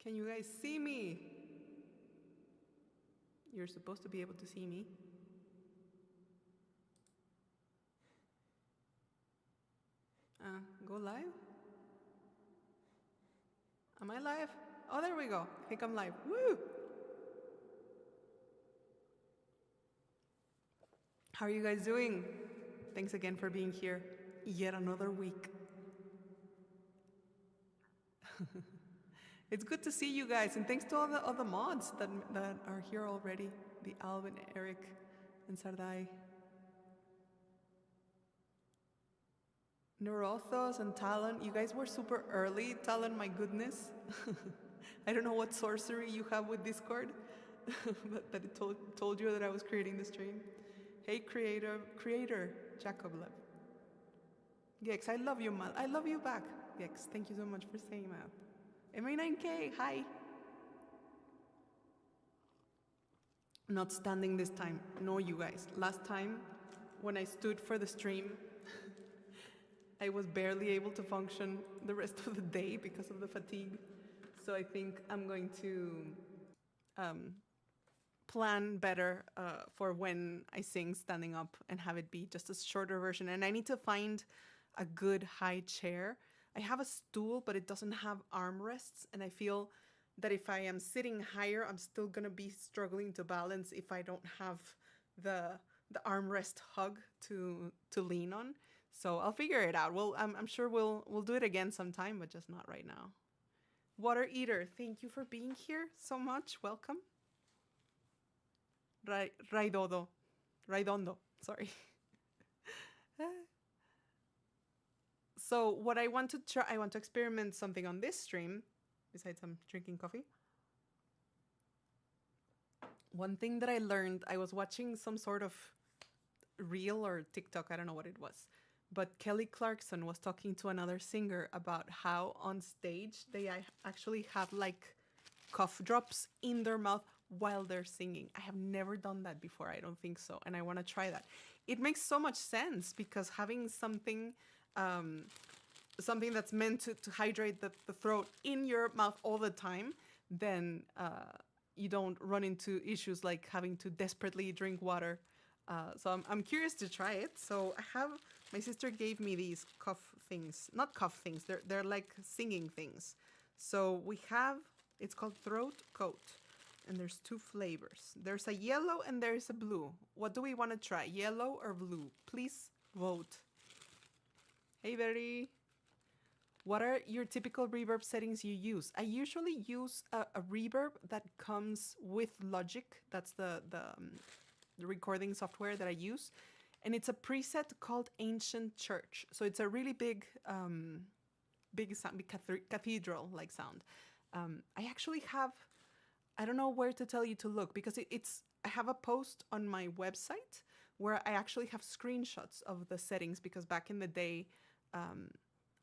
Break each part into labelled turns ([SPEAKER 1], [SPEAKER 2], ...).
[SPEAKER 1] Can you guys see me? You're supposed to be able to see me. Go live? Am I live? Oh, there we go. I think I'm live. Woo! How are you guys doing? Thanks again for being here. Yet another week. It's good to see you guys, and thanks to all the other mods that are here already. The Alvin, Eric, and Sardai. Neurothos and Talon, you guys were super early. Talon, my goodness. I don't know what sorcery you have with Discord, but that it told you that I was creating the stream. Hey, creator, Jacob Lev. Gex, I love you, Mal. I love you back. Gex, thank you so much for saying that. MA9K, hi. Not standing this time. No, you guys. Last time, when I stood for the stream, I was barely able to function the rest of the day because of the fatigue. So I think I'm going to plan better for when I sing standing up and have it be just a shorter version. And I need to find a good high chair. I have a stool, but it doesn't have armrests, and I feel that if I am sitting higher, I'm still gonna be struggling to balance if I don't have the armrest hug to lean on. So I'll figure it out. I'm sure we'll do it again sometime, but just not right now. Water Eater, thank you for being here so much. Welcome. Raidondo, sorry. So what I want to try, I want to experiment something on this stream, besides I'm drinking coffee. One thing that I learned, I was watching some sort of reel or TikTok, I don't know what it was, but Kelly Clarkson was talking to another singer about how on stage they actually have like cough drops in their mouth while they're singing. I have never done that before, I don't think so, and I want to try that. It makes so much sense because having something that's meant to hydrate the throat in your mouth all the time, then you don't run into issues like having to desperately drink water. So I'm curious to try it. So my sister gave me these cough things, not cough things, they're like singing things. So we have, it's called Throat Coat, and there's 2 flavors. There's a yellow and there's a blue. What do we want to try, yellow or blue? Please vote. Hey, Betty. What are your typical reverb settings you use? I usually use a reverb that comes with Logic. That's the recording software that I use. And it's a preset called Ancient Church. So it's a really big sound, big cathedral-like sound. I actually have, I don't know where to tell you to look because I have a post on my website where I actually have screenshots of the settings because back in the day,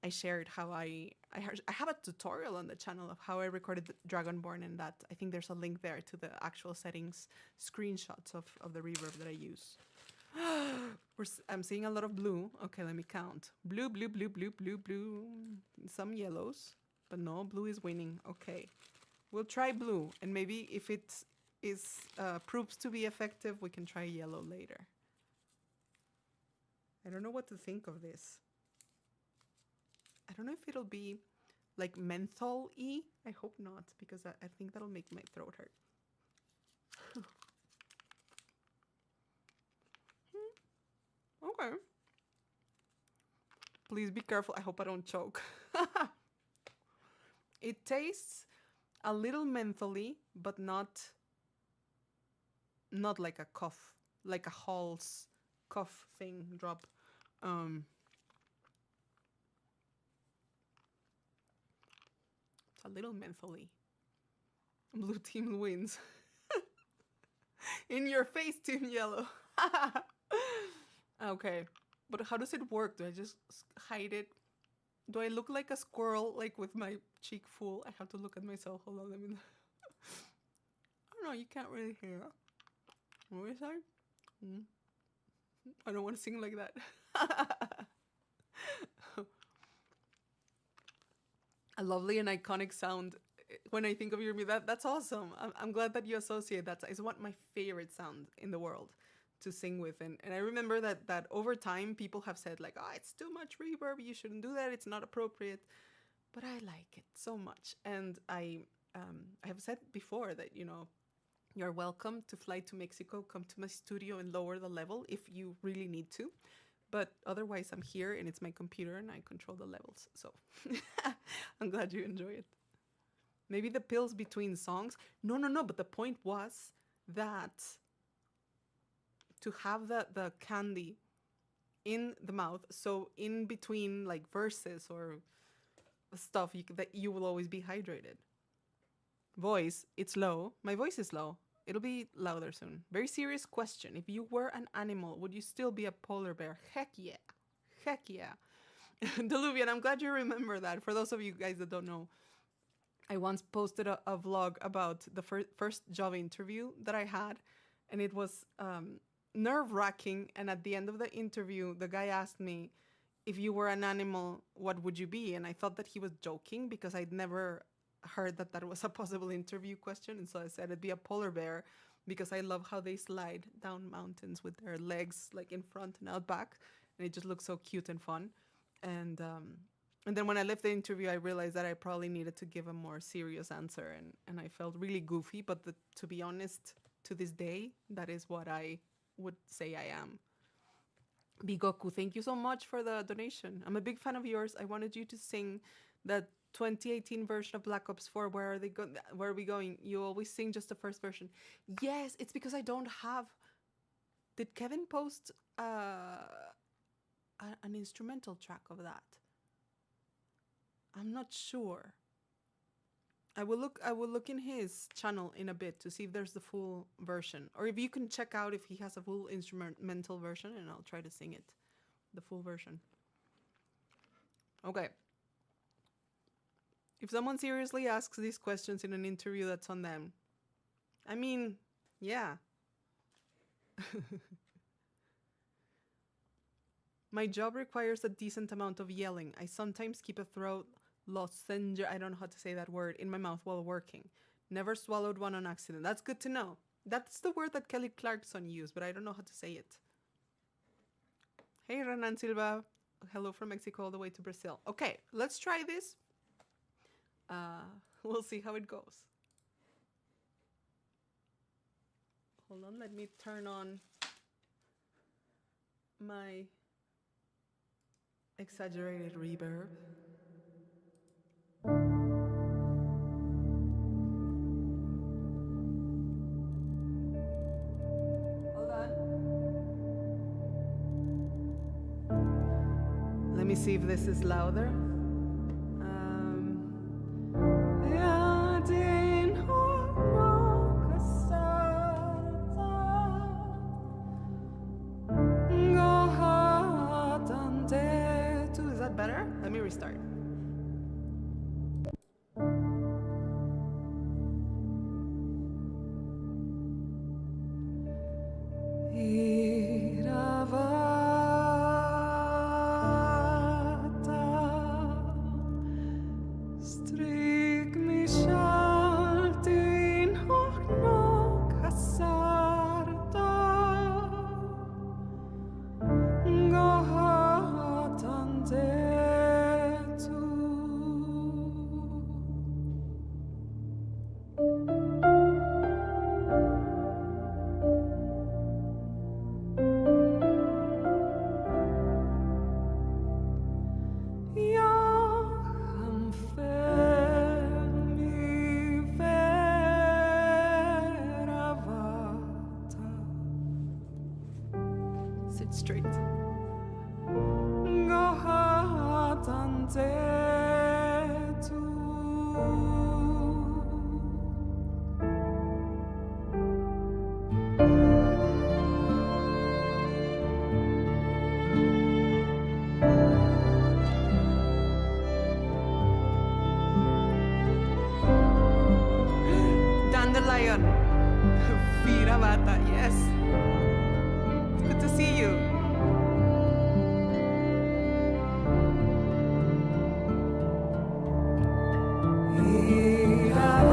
[SPEAKER 1] I shared how I have a tutorial on the channel of how I recorded Dragonborn, and that I think there's a link there to the actual settings screenshots of the reverb that I use. I'm seeing a lot of blue. Okay, let me count. Blue, blue, blue, blue, blue, blue. Some yellows, but no, blue is winning. Okay, we'll try blue, and maybe if it proves to be effective, we can try yellow later. I don't know what to think of this. I don't know if it'll be like menthol-y. I hope not, because I think that'll make my throat hurt. Okay. Please be careful. I hope I don't choke. It tastes a little mentholy, but not like a cough, like a Hall's cough thing drop. It's a little mentholy. Blue team wins. In your face, Team Yellow. Okay, but how does it work? Do I just hide it? Do I look like a squirrel, like with my cheek full? I have to look at myself. Hold on, let me... I don't know, you can't really hear. What is that? I don't want to sing like that. A lovely and iconic sound when I think of your music. That's awesome. I'm glad that you associate that. It's one of my favorite sounds in the world to sing with. And I remember that over time, people have said like, oh, it's too much reverb. You shouldn't do that. It's not appropriate. But I like it so much. And I have said before that, you're welcome to fly to Mexico, come to my studio and lower the level if you really need to. But otherwise, I'm here and it's my computer and I control the levels. So I'm glad you enjoy it. Maybe the pills between songs. No. But the point was that to have the candy in the mouth, so in between like verses or stuff, that you will always be hydrated. Voice, it's low. My voice is low. It'll be louder soon. Very serious question. If you were an animal, would you still be a polar bear? Heck yeah. Heck yeah. Diluvian, I'm glad you remember that. For those of you guys that don't know, I once posted a vlog about the first job interview that I had, and it was nerve-wracking. And at the end of the interview, the guy asked me, if you were an animal, what would you be? And I thought that he was joking because I'd never heard that was a possible interview question. And so I said I'd be a polar bear because I love how they slide down mountains with their legs like in front and out back. And it just looks so cute and fun. And then when I left the interview, I realized that I probably needed to give a more serious answer. And I felt really goofy. But to be honest, to this day, that is what I would say I am. Bigoku, thank you so much for the donation. I'm a big fan of yours. I wanted you to sing that 2018 version of Black Ops 4. Where are we going? You always sing just the first version. Yes, it's because I don't have... Did Kevin post an instrumental track of that? I'm not sure. I will look in his channel in a bit to see if there's the full version, or if you can check out if he has a full instrumental version, and I'll try to sing it, the full version. Okay. If someone seriously asks these questions in an interview, that's on them. I mean, yeah. My job requires a decent amount of yelling. I sometimes keep a throat lozenge, I don't know how to say that word, in my mouth while working. Never swallowed one on accident. That's good to know. That's the word that Kelly Clarkson used, but I don't know how to say it. Hey, Renan Silva. Hello from Mexico all the way to Brazil. Okay, let's try this. We'll see how it goes. Hold on, let me turn on my exaggerated reverb. Hold on. Let me see if this is louder. Is that better? Let me restart. Straight. Dandelion. Firavata, yes. It's good to see you. Yeah.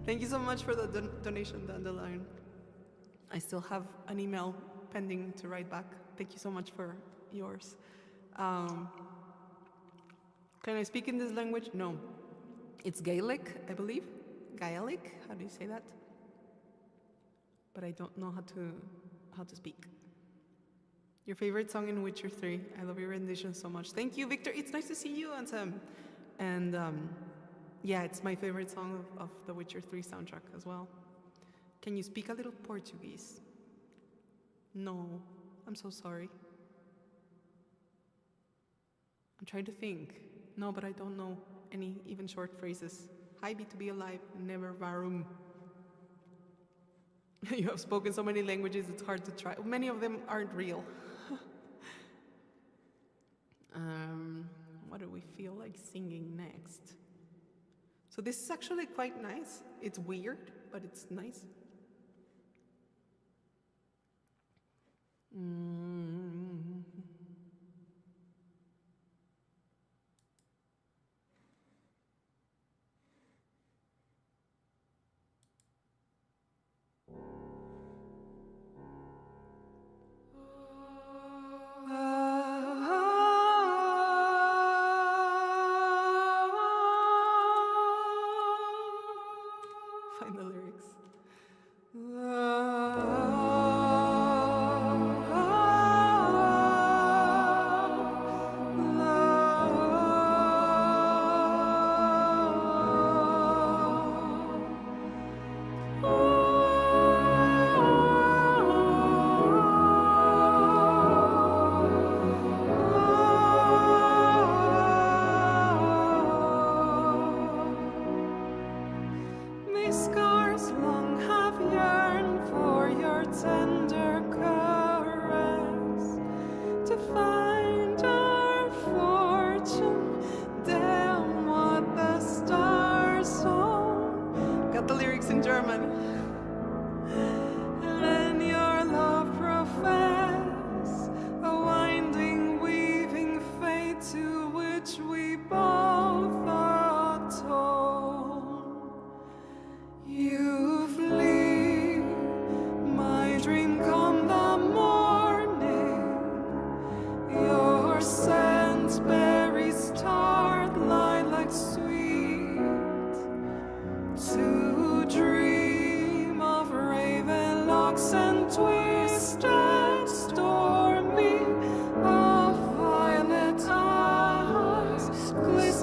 [SPEAKER 1] Thank you so much for the donation, Dandelion. I still have an email pending to write back. Thank you so much for yours. Can I speak in this language? No. It's Gaelic, I believe. Gaelic? How do you say that? But I don't know how to speak. Your favorite song in Witcher 3. I love your rendition so much. Thank you, Victor. It's nice to see you, Ansem. And yeah, it's my favorite song of the Witcher 3 soundtrack as well. Can you speak a little Portuguese? No, I'm so sorry. I'm trying to think. No, but I don't know any even short phrases. Hi, B2B alive, never varum. You have spoken so many languages, it's hard to try. Many of them aren't real. What do we feel like singing next? So this is actually quite nice. It's weird, but it's nice. Find the lyrics. Scars long have yearned for your tender caress, to find our fortune down what the stars sown. Got the lyrics in German. Then your love profess, a winding, weaving fate to which we both atone. You flee, my dream come the morning. Your scent berries tart lie like sweet. To dream of raven locks and twisted stormy, of violet eyes, glisten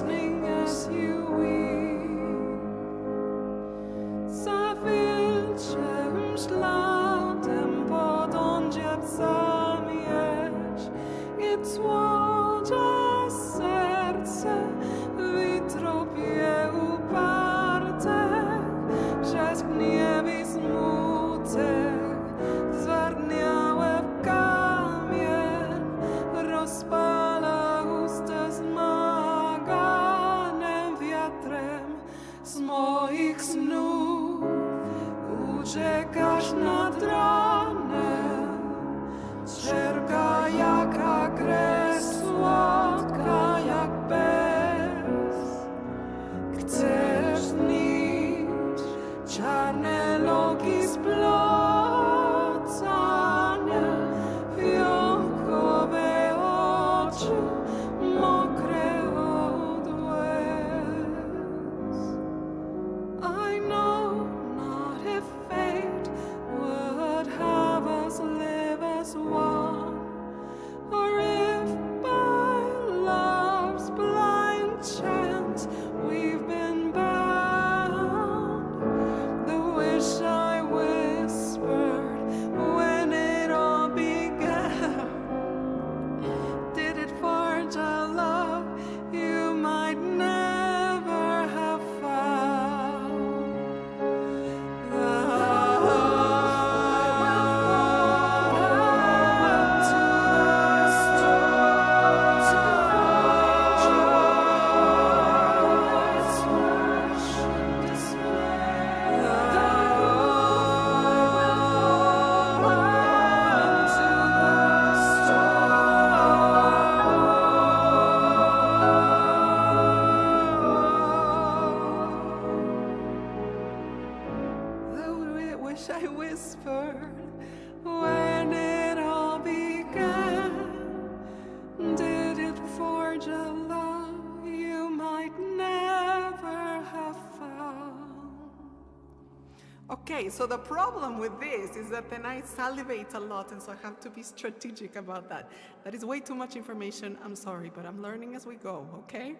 [SPEAKER 1] I whispered when it all began. Did it forge a love you might never have found? Okay, so the problem with this is that then I salivate a lot, and so I have to be strategic about that. That is way too much information. I'm sorry, but I'm learning as we go, okay?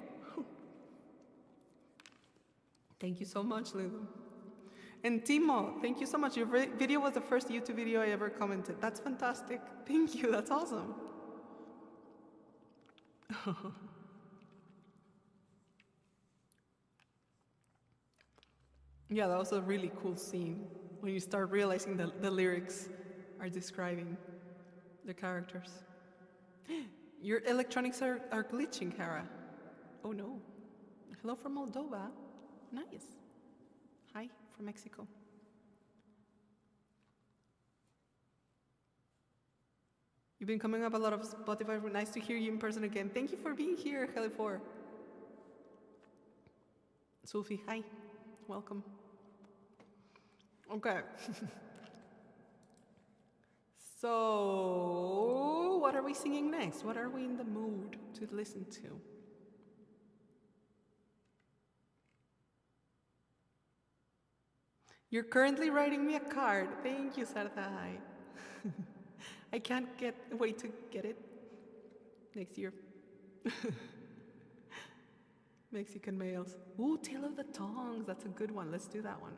[SPEAKER 1] Thank you so much, Lulu. And Timo, thank you so much. Your video was the first YouTube video I ever commented. That's fantastic. Thank you, that's awesome. Yeah, that was a really cool scene when you start realizing that the lyrics are describing the characters. Your electronics are glitching, Kara. Oh no. Hello from Moldova. Nice. Hi from Mexico. You've been coming up a lot of Spotify. Nice to hear you in person again. Thank you for being here, Heli4. Sophie, hi. Welcome. Okay. So, what are we singing next? What are we in the mood to listen to? You're currently writing me a card. Thank you, Sarthai. I can't wait to get it next year. Mexican males. Ooh, Tale of the Tongues. That's a good one. Let's do that one.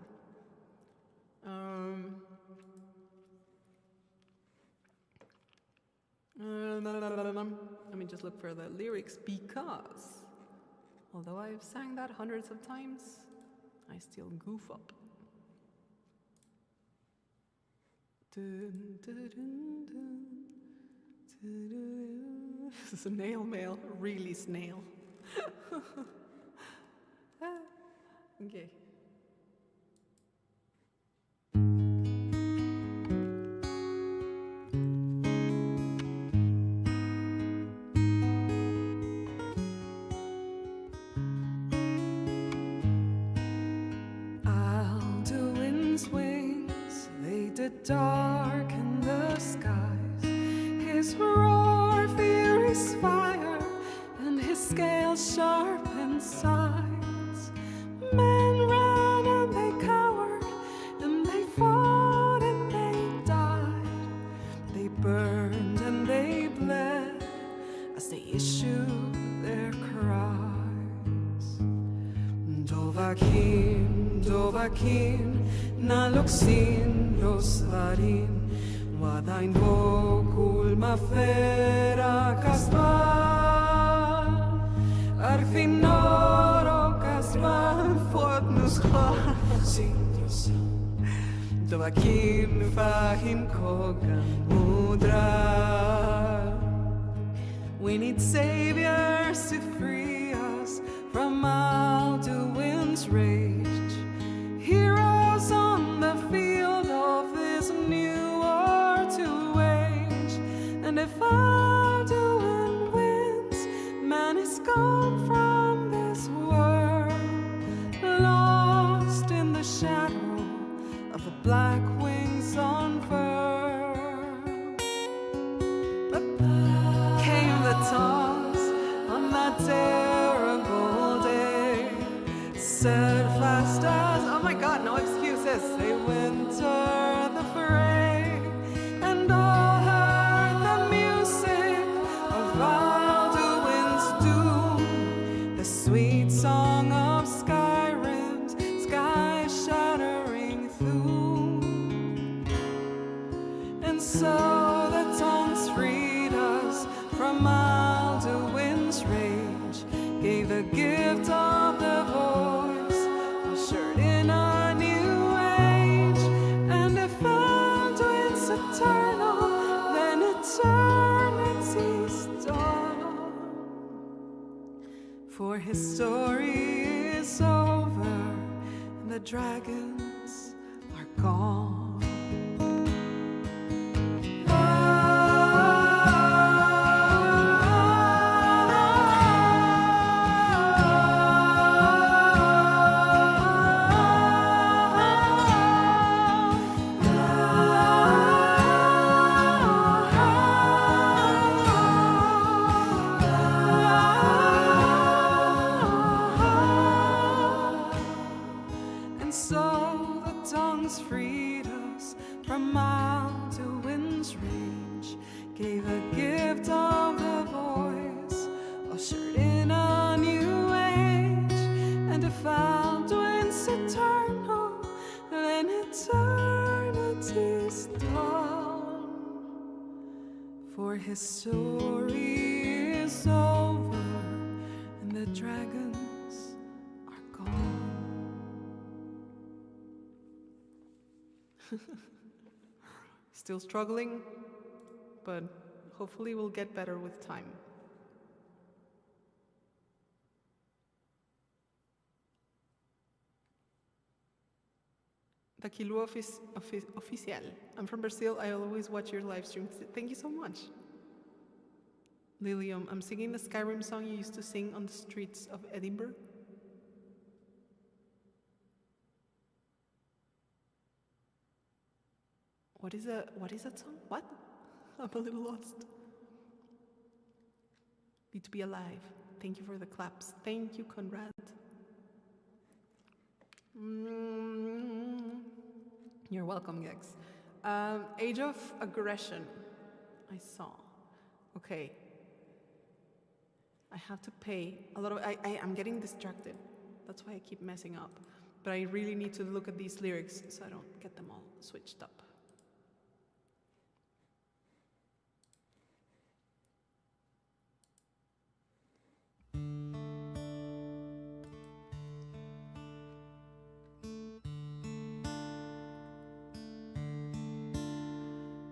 [SPEAKER 1] Let me just look for the lyrics, because although I've sang that hundreds of times, I still goof up. This is a snail mail, really snail. Okay. Alduin's wings, they did darken the skies. His roar, furious fire, and his scales sharpened sides. Men ran and they cowered, and they fought and they died. They burned and they bled as they issued their cries. Dovakin, Dovakin, naloksin rosvarin, wadain bokul mafera kasban, arfinoro kasban, fortnus chasindus, Dovakin fahim kogan mudra. We need saviors to free us from Alduin's rage. Heroes on the field of this new war to wage. And if Alduin wins, man is gone from this world, lost in the shadow of the black wings on fur. Came the toss on that terrible day, set fast as, oh my god, no excuses, they winter the fray, and all heard the music of Alduin's doom, the sweet song of Skyrim's sky-shattering through. And so the tongues freed us from Alduin's rage, gave the gift of the voice, ushered in a new age. And if Alduin's eternal, then eternity's done. For his story is over, and the dragons are gone.
[SPEAKER 2] from mile to wind's range, gave a gift of the voice, ushered in a new age, and if Alduin's eternal, then eternity's done. For his story is over, and the dragons are gone.
[SPEAKER 1] Still struggling, but hopefully we'll get better with time. Daquilu Oficial. I'm from Brazil. I always watch your live streams. Thank you so much. Lilium, I'm singing the Skyrim song you used to sing on the streets of Edinburgh. What is that song? What? I'm a little lost. Need to be alive. Thank you for the claps. Thank you, Conrad. You're welcome, Gex. Age of Aggression. I saw. Okay. I have to pay a lot of. I'm getting distracted. That's why I keep messing up. But I really need to look at these lyrics so I don't get them all switched up.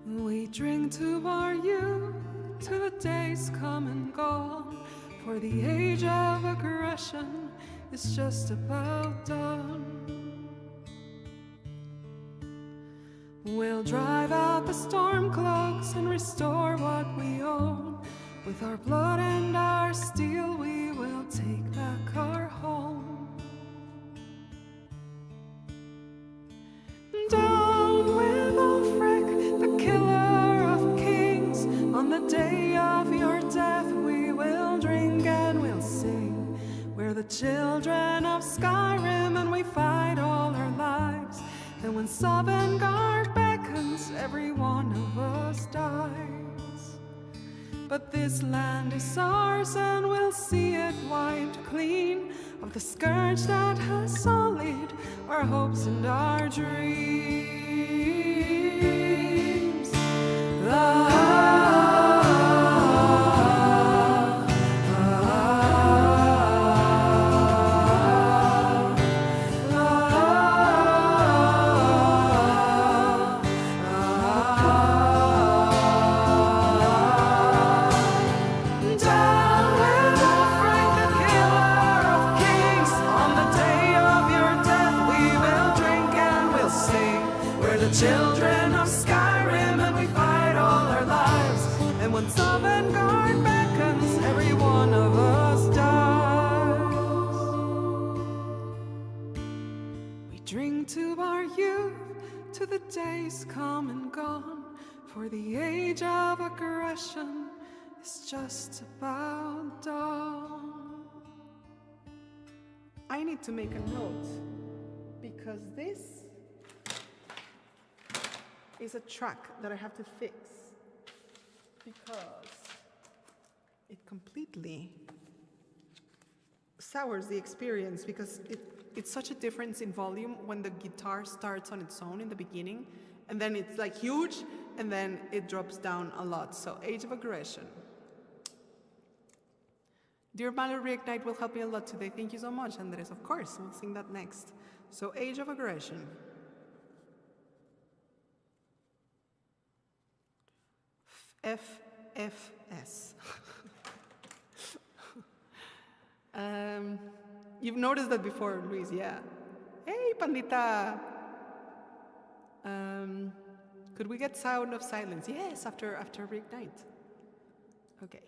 [SPEAKER 2] We drink to our youth, to the days come and gone, for the age of aggression is just about done. We'll drive out the storm cloaks and restore what we own. With our blood and our steel we will take back our home. Down with Ulfric, the killer of kings. On the day of your death we will drink and we'll sing. We're the children of Skyrim and we fight all our lives. And when Sovngarde beckons, every one of us dies. But this land is ours and we'll see it wiped clean of the scourge that has sullied our hopes and our dreams. Children of Skyrim and we fight all our lives. And when Sovngarde beckons, every one of us dies. We drink to our youth, to the days come and gone, for the age of aggression is just about done.
[SPEAKER 1] I need to make a note because this is a track that I have to fix because it completely sours the experience because it's such a difference in volume when the guitar starts on its own in the beginning and then it's like huge and then it drops down a lot. So Age of Aggression. Dear Malu, Reignite will help me a lot today. Thank you so much, Andres. Of course, we'll sing that next. So Age of Aggression. FFS. You've noticed that before, Luis, yeah. Hey, Pandita! Could we get Sound of Silence? Yes, after Reignite. Okay.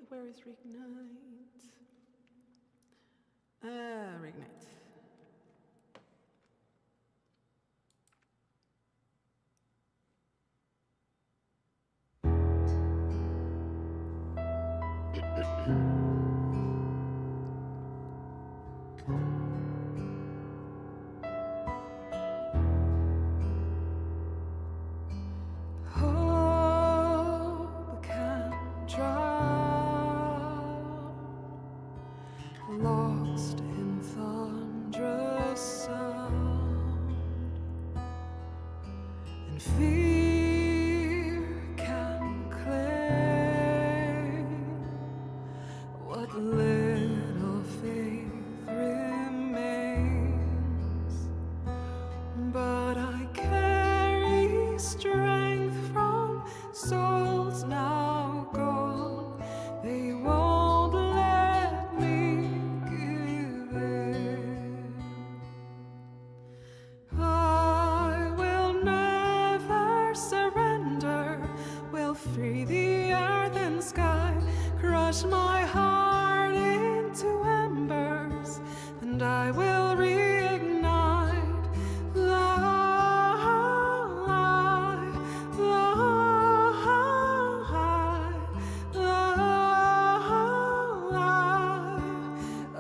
[SPEAKER 1] Where is Reignite? Reignite.
[SPEAKER 2] lost in thunderous sound, and fear can claim what little faith remains, but I carry strength from souls now gone. They won't let me give in. I will never surrender, will free the earth and sky, crush my heart into embers, and I will reignite.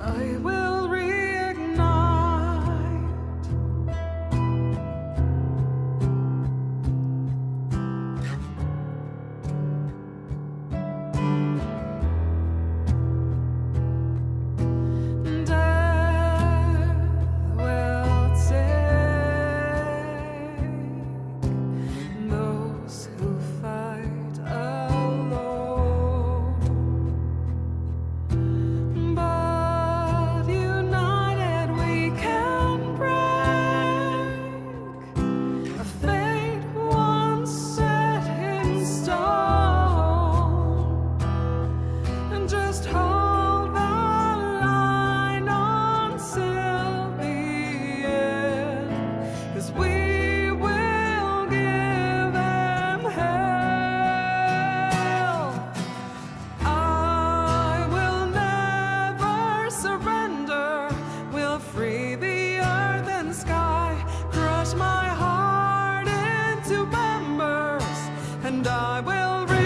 [SPEAKER 2] I will reignite. Death will take those who fight alone, but united we can break a fate once set in stone, and just hold the line until the end, 'cause we will give them hell. I will never surrender, will free the earth and sky, crush my heart into embers, and I will reignite.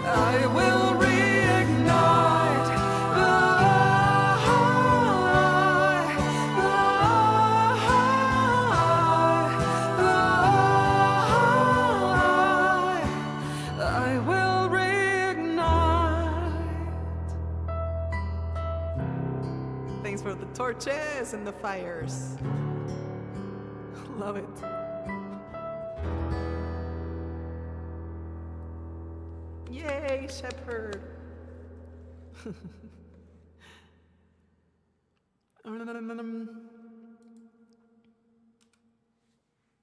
[SPEAKER 2] I will reignite. I will reignite.
[SPEAKER 1] Thanks for the torches and the fires. Love it. Yay, shepherd.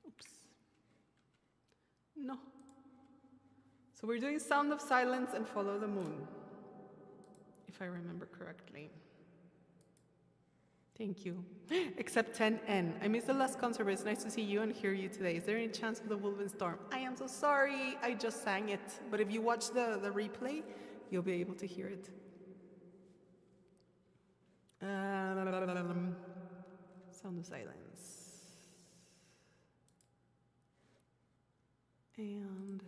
[SPEAKER 1] Oops. No. So we're doing Sound of Silence and Follow the Moon, if I remember correctly. Thank you. Except 10N. I missed the last concert, but it's nice to see you and hear you today. Is there any chance of the Woven Storm? I am so sorry. I just sang it. But if you watch the replay, you'll be able to hear it. Sound of Silence. And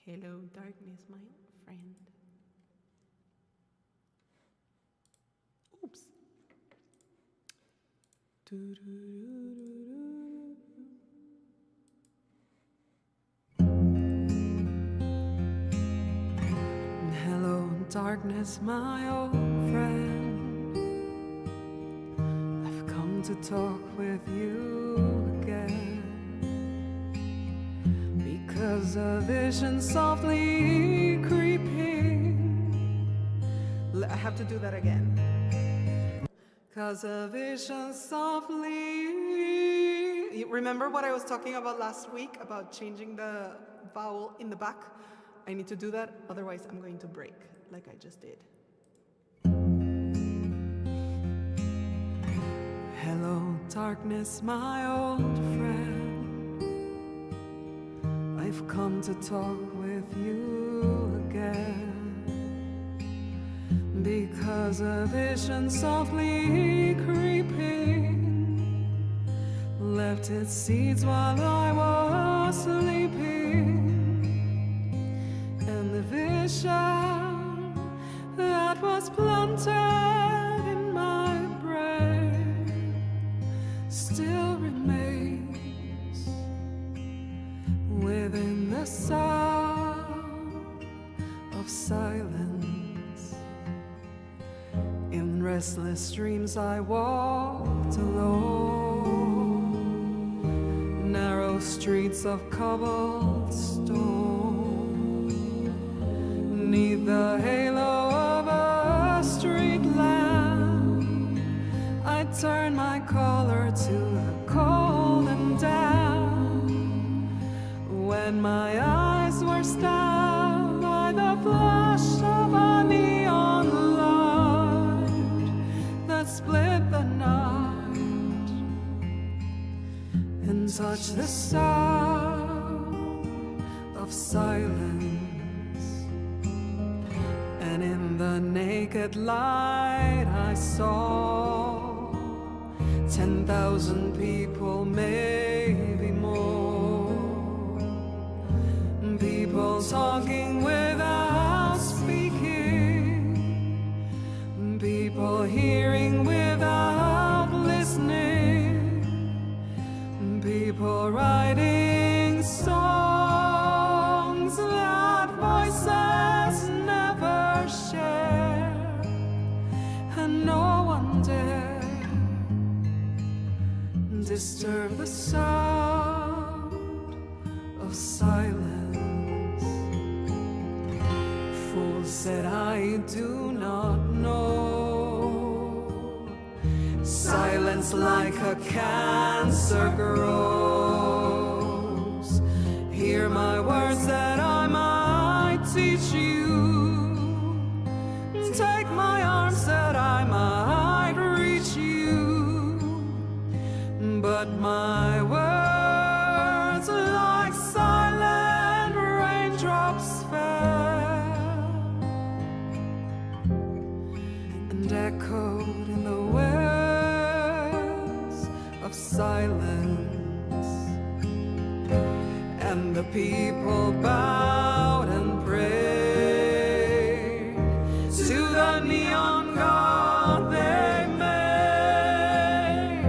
[SPEAKER 1] hello, darkness, my friend. Oops.
[SPEAKER 2] Hello, darkness, my old friend. I've come to talk with you again, because a vision softly creeping.
[SPEAKER 1] I have to do that again.
[SPEAKER 2] 'Cause a vision softly.
[SPEAKER 1] You remember what I was talking about last week about changing the vowel in the back? I need to do that, otherwise I'm going to break, like I just did.
[SPEAKER 2] Hello, darkness, my old friend. I've come to talk with you again, because a vision softly creeping left its seeds while I was sleeping, and vision that was planted in my brain still remains within the sound of silence. In restless dreams I walked alone, narrow streets of cobblestone, neath the halo of a street lamp. I turned my collar to the cold and damp, when my eyes were stabbed by the flash of a neon light that split the night and touched the sound of silence. And in the naked light I saw 10,000 people, maybe more. People talking without speaking, people hearing without listening, people writing songs that voices never share, and no one dare disturb the sound of silence. Fool said I do not know. Silence like a cancer grows. Hear my words that I might teach you. Take my arms that I might reach you. But my words like silent raindrops fell and echoed in the wells of silence. And the people bowed and prayed to the neon god they made,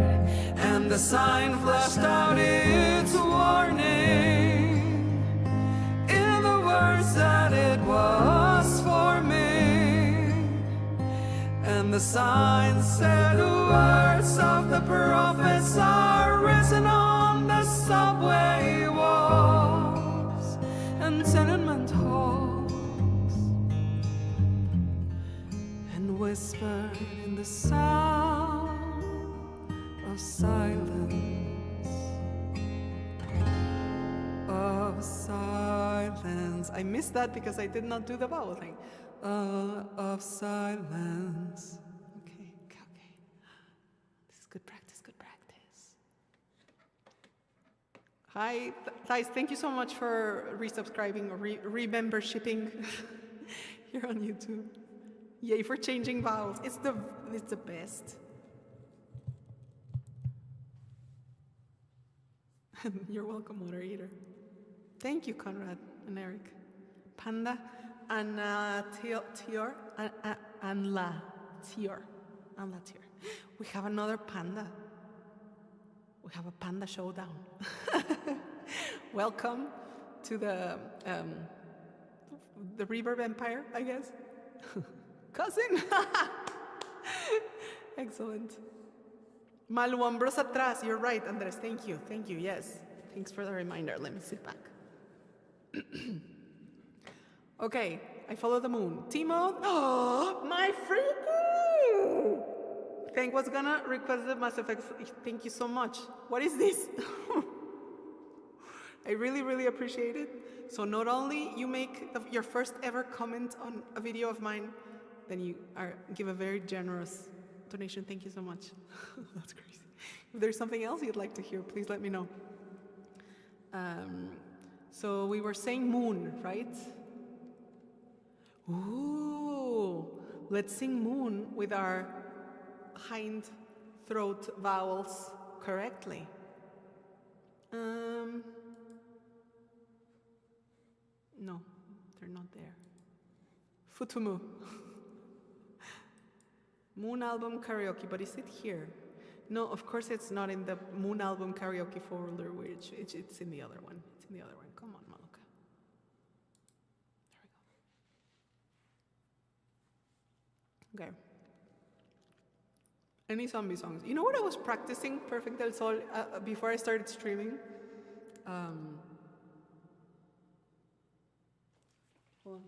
[SPEAKER 2] and the sign flashed out its warning in the words that it was forming. And the sign said the words of the prophets are written on the subway walls and tenement halls, and whispered in the sound of silence, of silence. I missed that because I did not do the vowel thing. Of silence. Okay. This is good practice, Hi, guys, thank you so much for resubscribing or remembershipping here on YouTube. Yay for changing vowels. It's the best. You're welcome, moderator. Thank you, Conrad and Eric. Panda Tior. We have another panda. We have a panda showdown. Welcome to the Reverb Empire, I guess. Cousin. Excellent. Malu, hombros atrás. You're right, Andres. Thank you. Yes. Thanks for the reminder. Let me sit back. Okay, I follow the moon. Timo. Oh, my freaky! Thank was gonna request the Mass Effect. Thank you so much. What is this? I really appreciate it. So not only you make your first ever comment on a video of mine, then you give a very generous donation. Thank you so much. That's crazy. If there's something else you'd like to hear, please let me know. So we were saying moon, right? Ooh, let's sing moon with our hind throat vowels correctly. No, they're not there.
[SPEAKER 1] Futumu. Moon album karaoke, but is it here? No, of course it's not in the Moon album karaoke folder, which it's in the other one. It's in the other one. Come on, Malukah. There we go. Okay. Any zombie songs? You know what I was practicing Perfect del Sol before I started streaming? Hold on.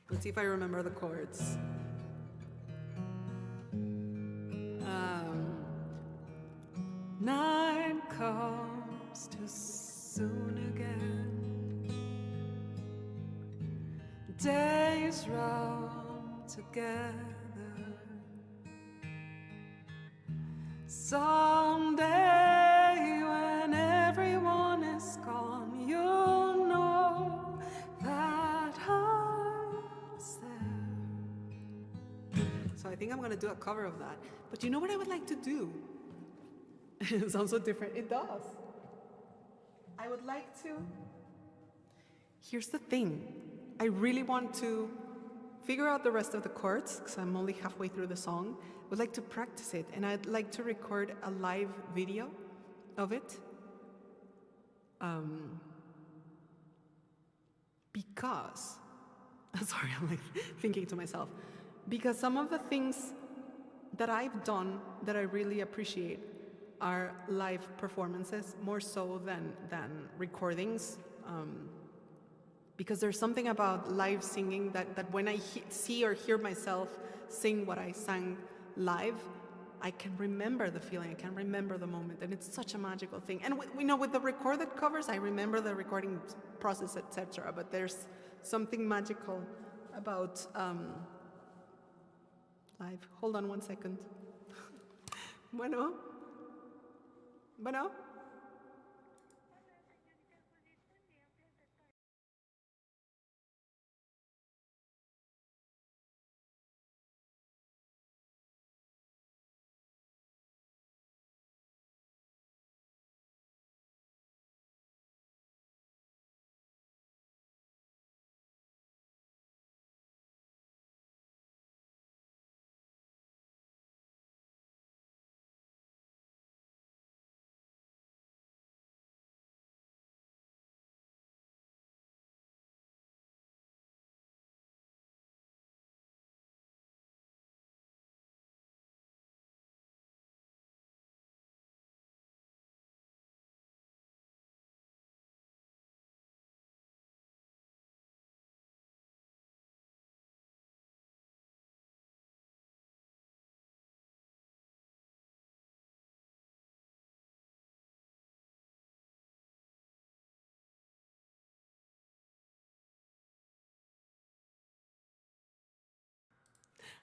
[SPEAKER 1] Let's see if I remember the chords.
[SPEAKER 2] Night comes too soon again. Days run together. Someday when everyone is gone, you'll know that I was there.
[SPEAKER 1] So I think I'm gonna do a cover of that. But you know what I would like to do? It sounds so different. It does. I would like to. Here's the thing. I really want to figure out the rest of the chords because I'm only halfway through the song. I would like to practice it, and I'd like to record a live video of it. Because, sorry, I'm like thinking to myself, because some of the things that I've done that I really appreciate are live performances more so than recordings. Because there's something about live singing that when I see or hear myself sing what I sang live, I can remember the feeling, I can remember the moment, and it's such a magical thing. And we know with the recorded covers, I remember the recording process, etc. But there's something magical about live. Hold on one second. Bueno. Bueno.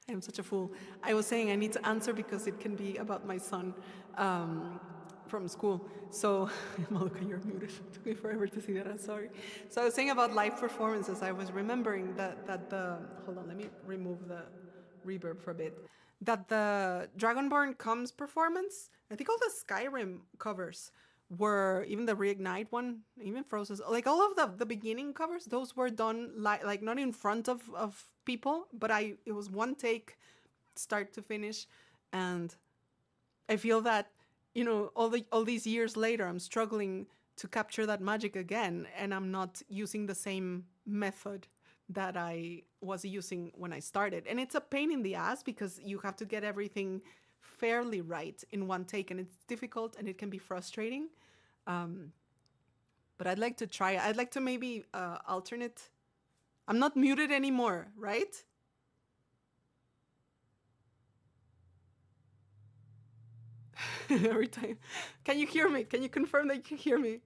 [SPEAKER 1] I am such a fool. I was saying I need to answer because it can be about my son from school. So, Malukah, you're muted. It took me forever to see that. I'm sorry. So I was saying about live performances. I was remembering that the, hold on, let me remove the reverb for a bit. That the Dragonborn Comes performance, I think all the Skyrim covers were, even the Reignite one, even Frozen, like all of the beginning covers, those were done like not in front of people, but it was one take, start to finish. And I feel that, you know, all these years later, I'm struggling to capture that magic again, and I'm not using the same method that I was using when I started. And it's a pain in the ass because you have to get everything fairly right in one take, and it's difficult and it can be frustrating. But I'd like to try. I'd like to maybe alternate. I'm not muted anymore, right? Every time. Can you hear me? Can you confirm that you can hear me?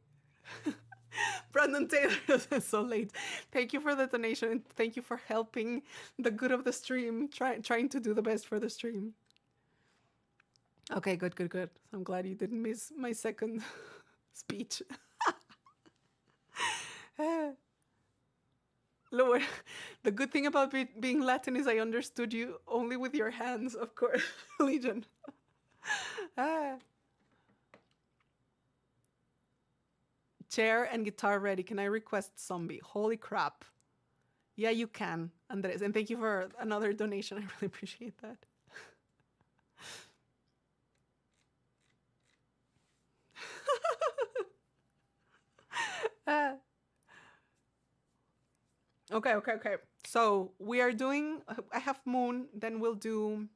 [SPEAKER 1] Brandon Taylor, is so late. Thank you for the donation, and thank you for helping the good of the stream, trying to do the best for the stream. Okay, good. I'm glad you didn't miss my second speech. Look, the good thing about being Latin is I understood you only with your hands, of course, Legion. Chair and guitar ready. Can I request zombie? Holy crap. Yeah, you can, Andres. And thank you for another donation. I really appreciate that. Okay. So we are doing, I have Moon, then we'll do,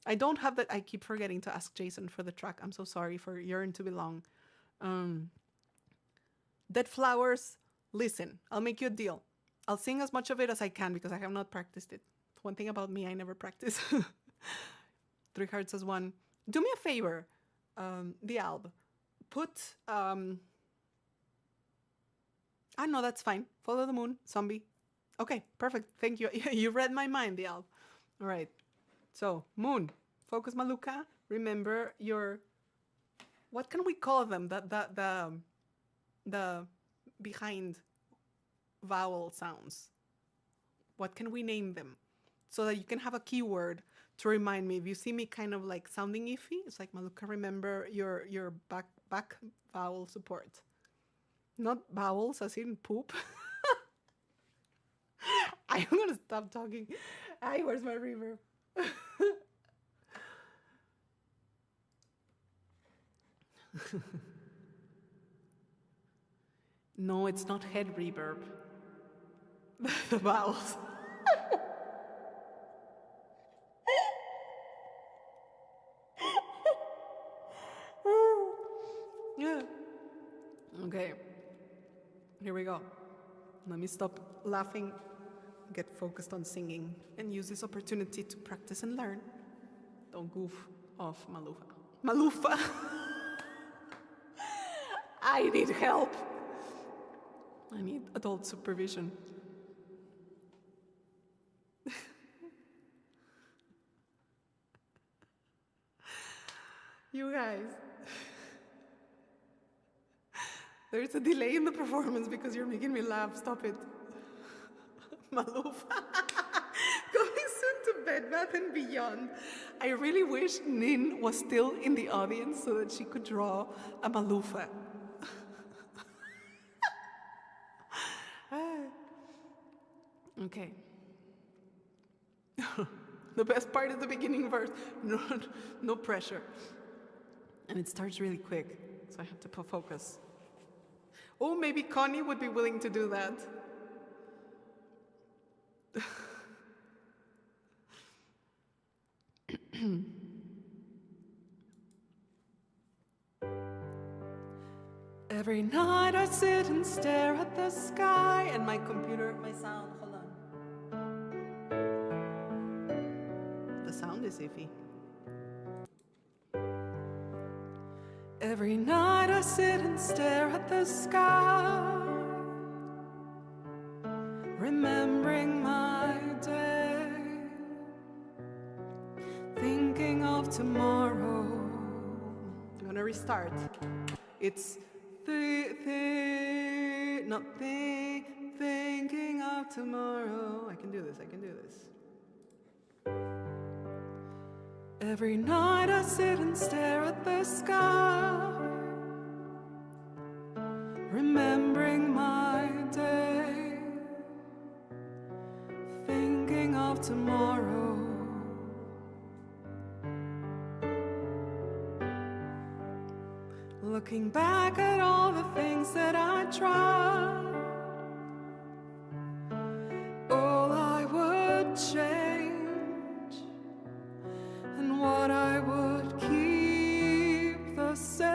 [SPEAKER 1] I don't have that, I keep forgetting to ask Jason for the track. I'm so sorry for Yearn to Belong. Dead Flowers, listen, I'll make you a deal. I'll sing as much of it as I can because I have not practiced it. One thing about me, I never practice. 3 Hearts as One. Do me a favor, the album. Put, no, that's fine. Follow the Moon, Zombie. Okay, perfect. Thank you. You read my mind, the album. All right. So, Moon, focus Malukah. Remember your, what can we call them? The behind vowel sounds. What can we name them? So that you can have a keyword to remind me. If you see me kind of like sounding iffy, it's like, Malukah, remember your back vowel support. Not vowels as in poop. I'm gonna stop talking. Where's my reverb? No, it's not head reverb. The vowels. Yeah. Okay. Here we go. Let me stop laughing, get focused on singing, and use this opportunity to practice and learn. Don't goof off, Maloofus. I need help. I need adult supervision. You guys. There's a delay in the performance because you're making me laugh. Stop it. Maloofus. Going soon to Bed Bath & Beyond. I really wish Nin was still in the audience so that she could draw a Maloofus. Okay. The best part is the beginning verse. No pressure. And it starts really quick, so I have to focus. Oh, maybe Connie would be willing to do that. Every night I sit and stare at the sky, and my computer, my sound, hold on. The sound is iffy. Every night I sit and stare at the sky, remembering my day, thinking of tomorrow. I'm gonna restart. It's thinking of tomorrow. I can do this. Every night I sit and stare at the sky, remembering my day, thinking of tomorrow. Looking back at all the things that I tried, all I would change, and what I would keep the same.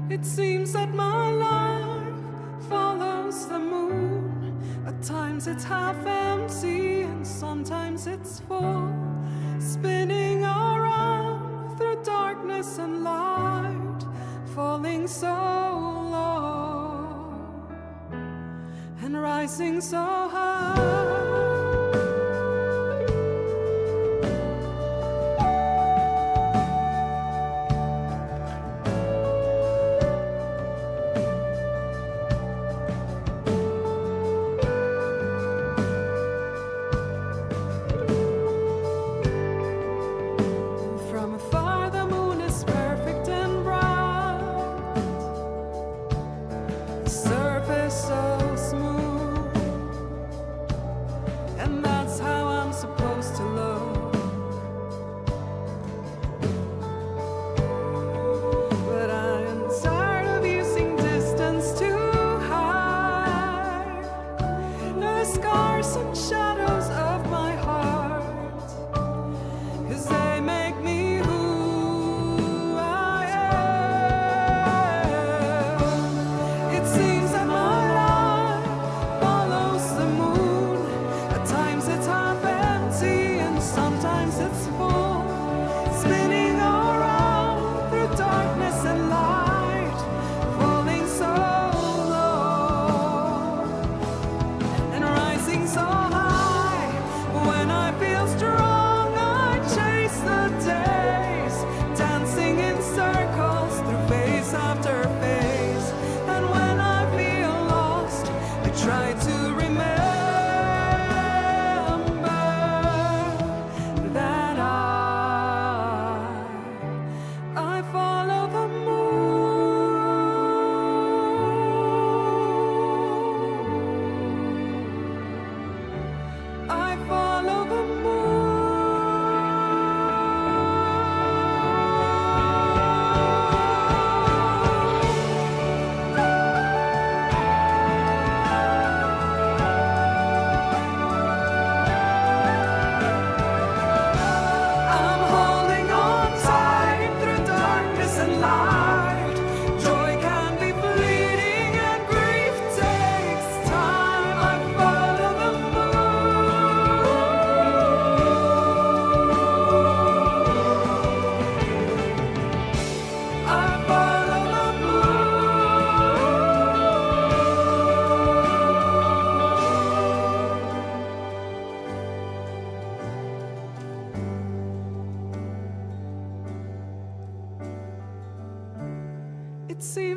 [SPEAKER 1] It seems that my life follows the moon. At times it's half empty and sometimes it's full, spinning around through darkness and light, falling so low and rising so high. Sir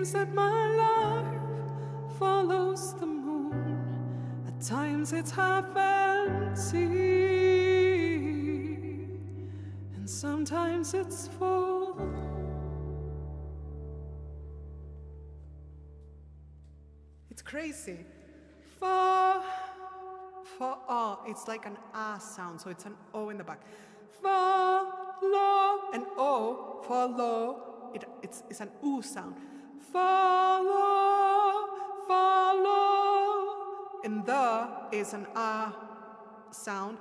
[SPEAKER 2] seems that my life follows the moon. At times it's half empty, and sometimes it's full.
[SPEAKER 1] It's crazy. Fa, oh, it's like an ah sound, so it's an O in the back. Fa, lo, and O, follow, it's an oo sound. Follow, follow, and the is an ah sound.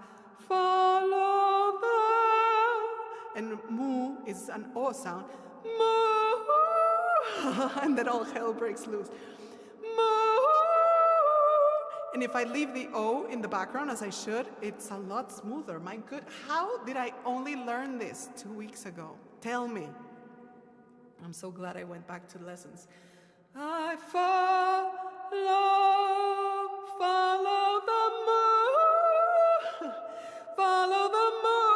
[SPEAKER 1] Follow the, and mu is an O sound. Mu, and then all hell breaks loose. And if I leave the O in the background as I should, it's a lot smoother. My good, how did I only learn this 2 weeks ago? Tell me. I'm so glad I went back to lessons. I follow the moon, follow the moon.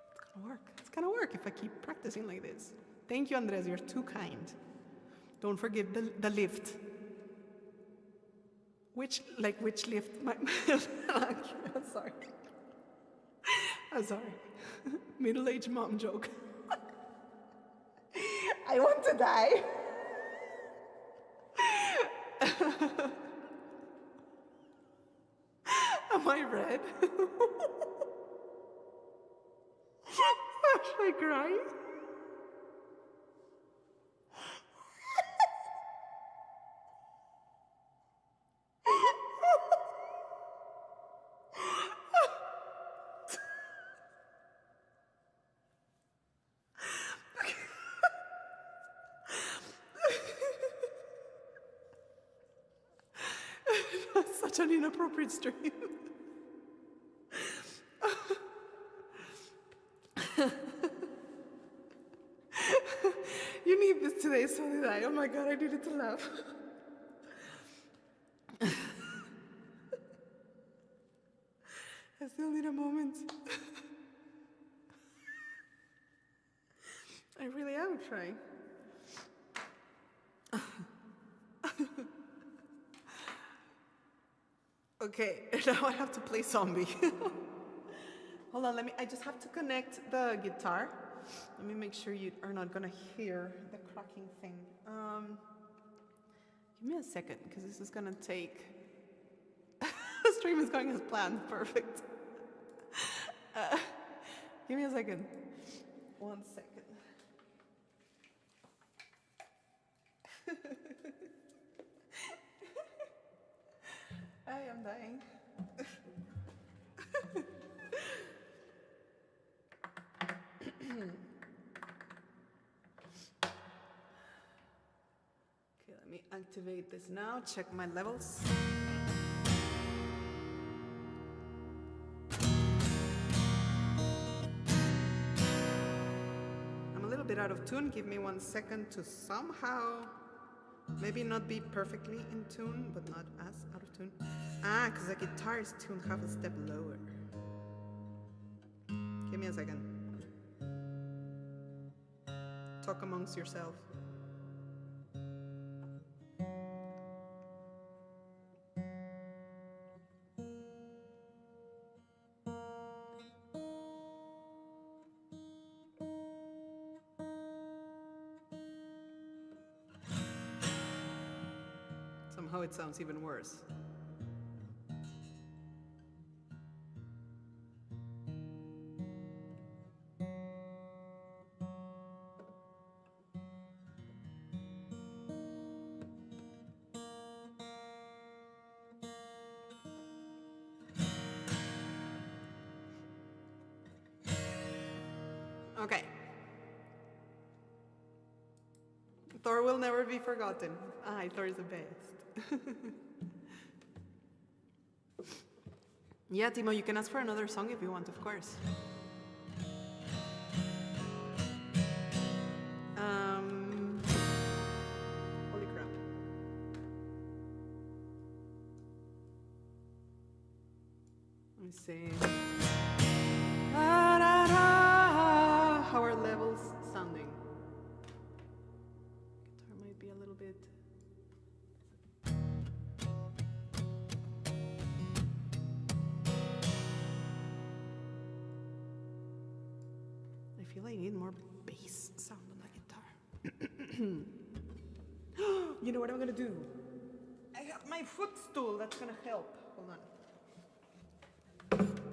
[SPEAKER 1] It's gonna work. It's gonna work if I keep practicing like this. Thank you, Andres. You're too kind. Don't forget the lift. Which lift? I'm sorry. I'm sorry. Middle-aged mom joke. I want to die. Am I red? Should I cry? Such an inappropriate stream. You need this today, so did I. Oh my god, I needed to laugh. I still need a moment. I really am trying. Okay, now I have to play zombie. Hold on, I just have to connect the guitar. Let me make sure you are not gonna hear the cracking thing. Give me a second, because this is gonna take... The stream is going as planned, perfect. Give me a second. 1 second. I am dying. Okay, let me activate this now, check my levels. I'm a little bit out of tune. Give me 1 second to somehow maybe not be perfectly in tune, but not as out of tune. Ah, because the guitar is tuned half a step lower. Give me a second. Talk amongst yourselves. Somehow it sounds even worse. Okay. Thor will never be forgotten. Thor is the best. Yeah, Timo, you can ask for another song if you want, of course. Holy crap. Let me see. How are levels? feel I need more bass sound on the guitar. You know what I'm gonna do? I have my footstool that's gonna help. Hold on.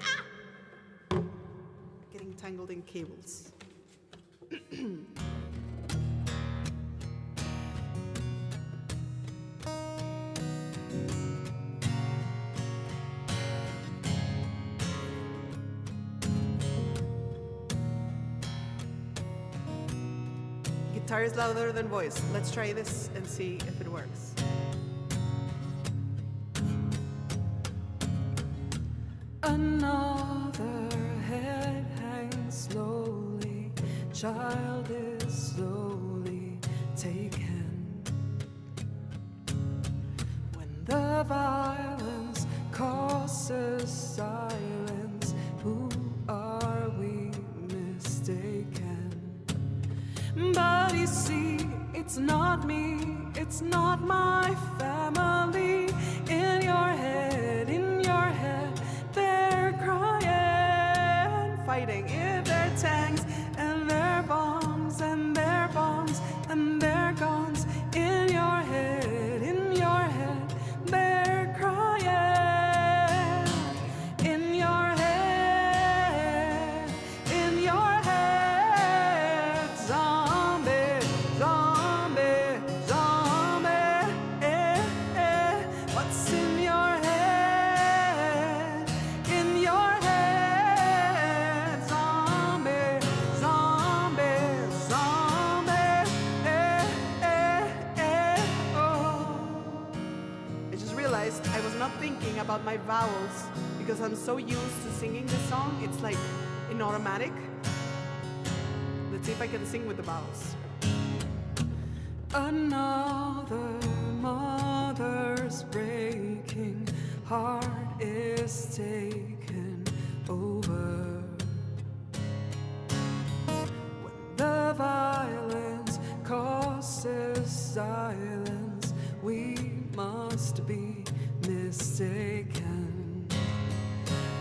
[SPEAKER 1] Ah! Getting tangled in cables. Guitar is louder than voice. Let's try this and see if it works.
[SPEAKER 2] Another head hangs slowly, child is slowly taken. When the violence causes silence, who are we mistaken? But you see, it's not me, it's not my family. In your head, they're crying, fighting in their tanks and their bombs and their bombs and their guns. In your head, they're crying. In your head, zombie, zombie, zombie. What's in your head? In your head, zombie, zombie, zombie. Oh. I just realized I was not thinking about my vowels because I'm so used to singing this song. It's like in automatic. Let's see if I can sing with the vowels. Another mother's breaking heart is taken over. When the violence causes silence, we must be mistaken.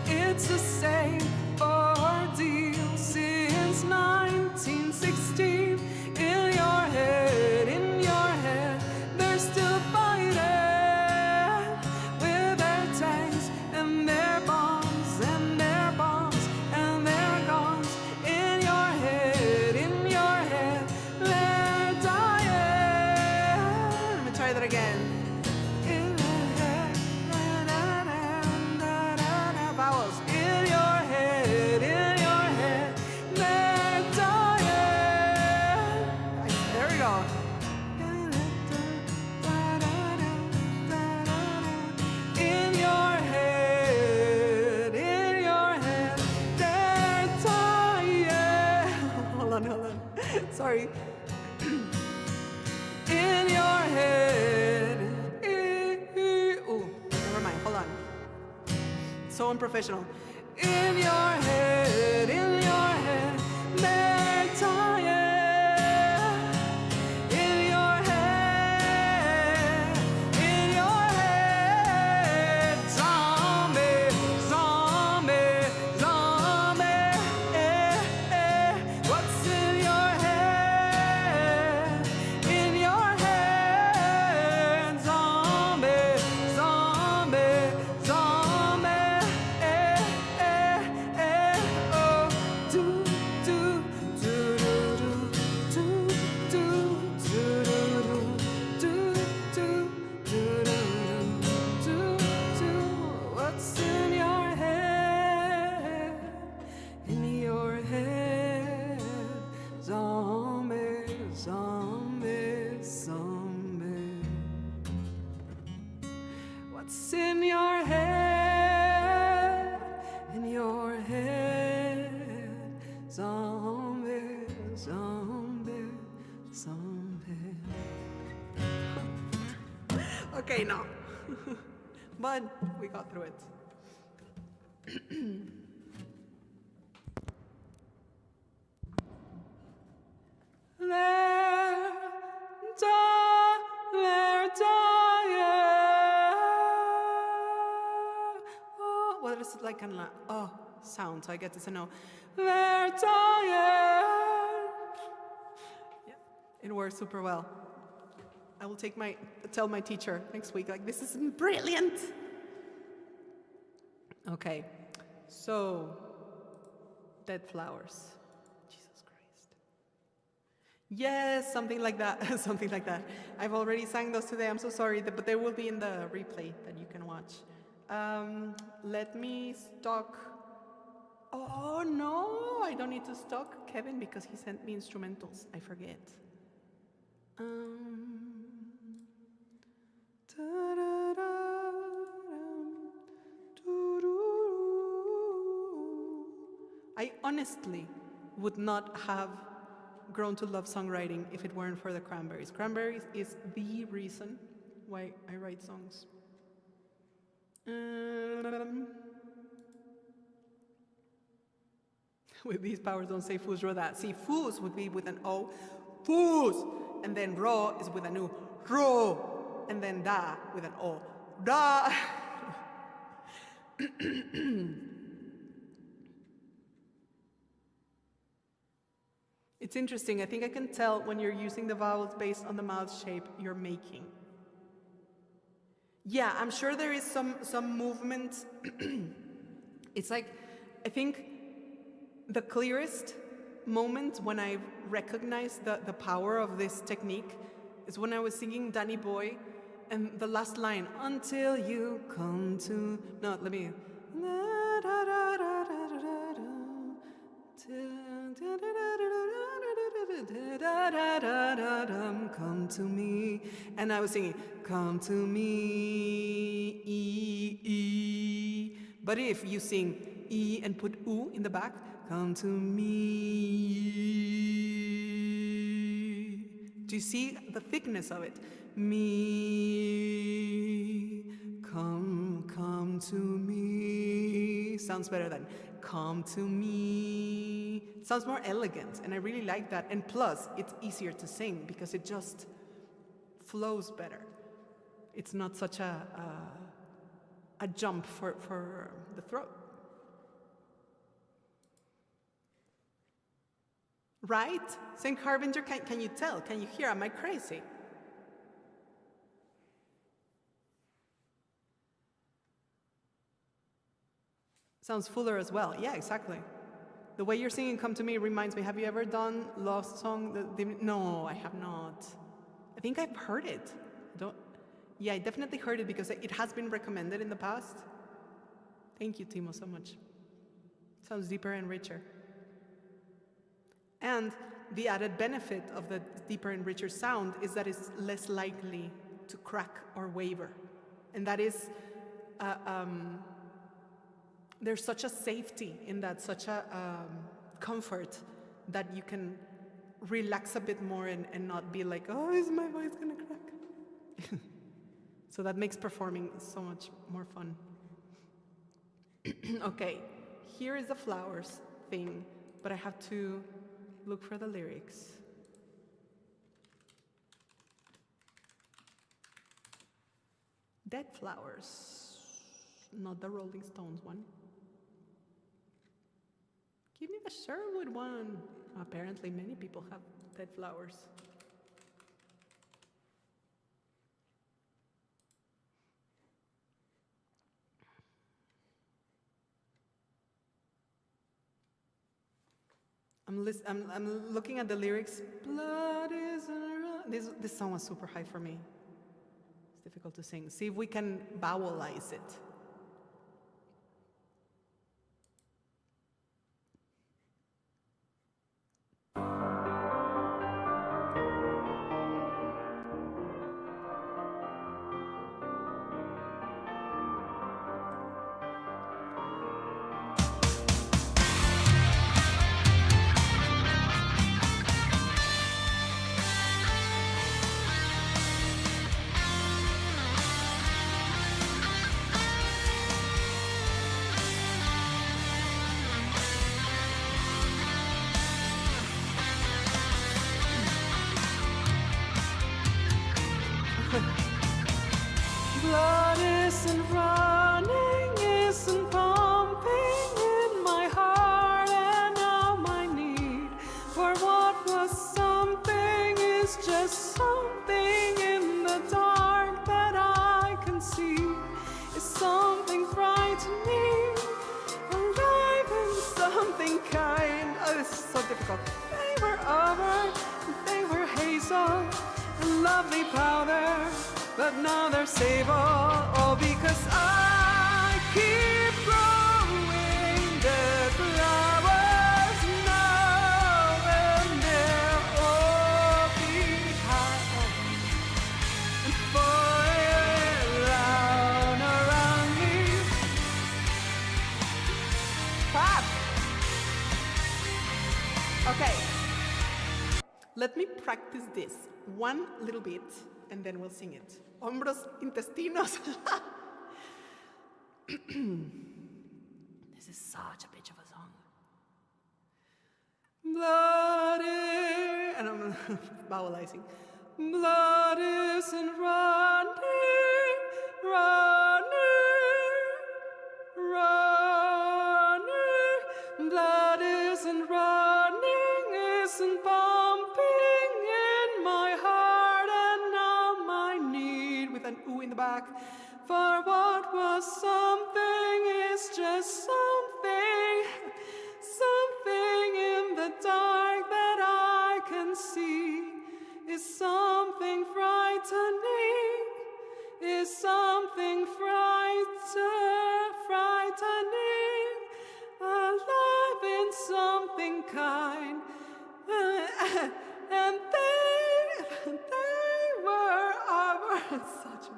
[SPEAKER 2] It's the same ordeal since 1916. In your head, they're still fighting with their tanks and their bombs and their bombs and their guns. In your head, they're dying. Let me try that again. In your head, vowels. In your head, they're dying. There we go. In your head, they're dying. Hold on. Sorry. In your head. Ooh, never mind. Hold on. So unprofessional. In your head, they're dying. In your head, zombie, zombie, zombie. What's in your head? In your head, zombie, zombie, zombie. Oh, do do do do do do do do do do do. What's in your head? In your head, zombie, zombie, zombie. What's in your head? In your head, zombie, zombie, zombie. Okay, no. But we got through it. They're dying. Oh, what is it like? Kind of like, oh, sound. So I get this. I know. They're dying.
[SPEAKER 1] It works super well. I will tell my teacher next week, like, this is brilliant. Okay, so, Dead Flowers. Jesus Christ. Yes, something like that, something like that. I've already sang those today, I'm so sorry, but they will be in the replay that you can watch. Let me stalk. Oh no, I don't need to stalk Kevin because he sent me instrumentals. I forget. I honestly would not have grown to love songwriting if it weren't for the Cranberries. Cranberries is the reason why I write songs. With these powers, don't say foos, ro that. See, foos would be with an O, foos, and then ro is with an U, ro, and then da with an O, da. It's interesting. I think I can tell when you're using the vowels based on the mouth shape you're making. Yeah, I'm sure there is some movement. It's like, I think the clearest moment when I recognized the power of this technique is when I was singing Danny Boy, and the last line, until you come to, no, let me, come to me, and I was singing, come to me, E. But if you sing E and put U in the back, come to me. Do you see the thickness of it? Me, come to me. Sounds better than come to me. It sounds more elegant, and I really like that. And plus, it's easier to sing because it just flows better. It's not such a jump for the throat. Right? St. Harbinger, can you tell? Can you hear? Am I crazy? Sounds fuller as well. Yeah, exactly. The way you're singing Come to Me reminds me, have you ever done Lost Song? No, I have not. I think I've heard it. Yeah, I definitely heard it because it has been recommended in the past. Thank you, Timo, so much. Sounds deeper and richer. And the added benefit of the deeper and richer sound is that it's less likely to crack or waver. And that is, there's such a safety in that, such a comfort that you can relax a bit more and not be like, oh, is my voice gonna crack? So that makes performing so much more fun. Okay, here is the flowers thing, but I have to look for the lyrics. Dead Flowers, not the Rolling Stones one. Give me the Sherwood one. Apparently many people have Dead Flowers. I'm looking at the lyrics. Blood is this song was super high for me. It's difficult to sing. See if we can vowelize it.
[SPEAKER 2] Blood isn't running, isn't pumping in my heart, and now my need for what was something is is just something in the dark that I can see. Is something frightening, alive and something kind. Oh, this is so difficult. They were auburn, they were hazel, and lovely powder, but now they're sable. All because I keep growing dead flowers now, and they're all behind and falling down around me.
[SPEAKER 1] Clap! Okay. Let me practice this one little bit, and then we'll sing it. Hombros, intestinos. This is such a bitch of a song.
[SPEAKER 2] Bloody, and I'm
[SPEAKER 1] Vowelizing.
[SPEAKER 2] blood isn't running, running, running. Blood isn't running, isn't pumping in my heart, and now my need
[SPEAKER 1] With an ooh in the back.
[SPEAKER 2] for what was something is just something, something in the dark that I can see. Is something frightening, is something frightening, alive in something kind. And they were auburn, such a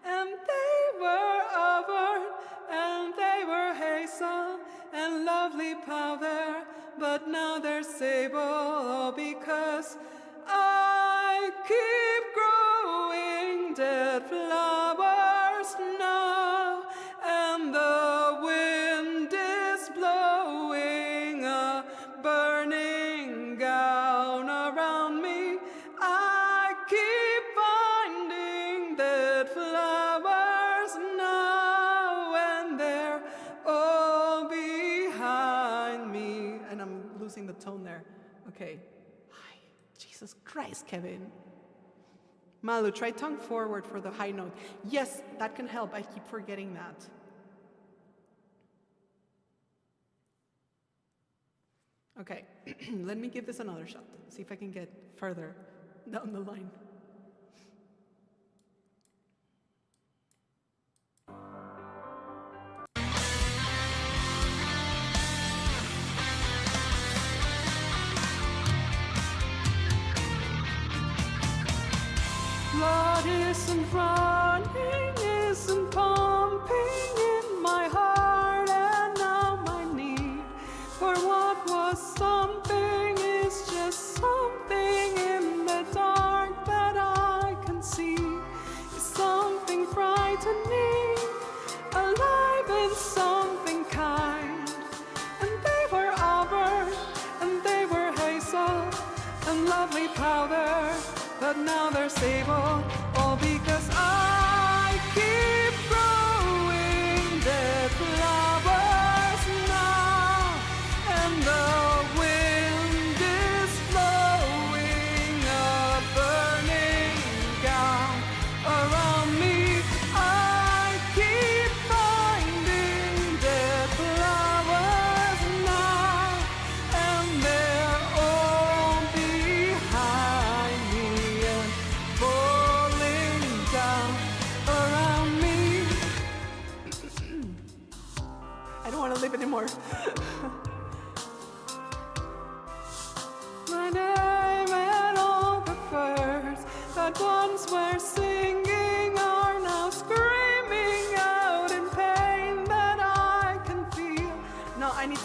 [SPEAKER 2] and they were auburn, and they were hazel, and lovely powder, but now they're sable, all because I keep growing dead flowers now, and the wind is blowing a burning gown around me. I keep finding dead flowers now, and they're all behind me.
[SPEAKER 1] And I'm losing the tone there. Okay. Hi. Jesus Christ, Kevin. Malu, try tongue forward for the high note. Yes, that can help. I keep forgetting that. Okay, let me give this another shot. See if I can get further down the line.
[SPEAKER 2] Blood isn't running, isn't pumping in my heart, and now my need for what was something is just something in the dark that I can see. Is something frightening, alive in something kind. And they were auburn, and they were hazel, and lovely powder, but now they're sable, all because I keep growing dead flowers now, and the wind is blowing a burning gown around me. I keep finding dead flowers now, and they're all behind me and falling down around me.
[SPEAKER 1] I don't want to live anymore.
[SPEAKER 2] My name and all the birds that once were singing are now screaming out in pain that I can feel.
[SPEAKER 1] No, I need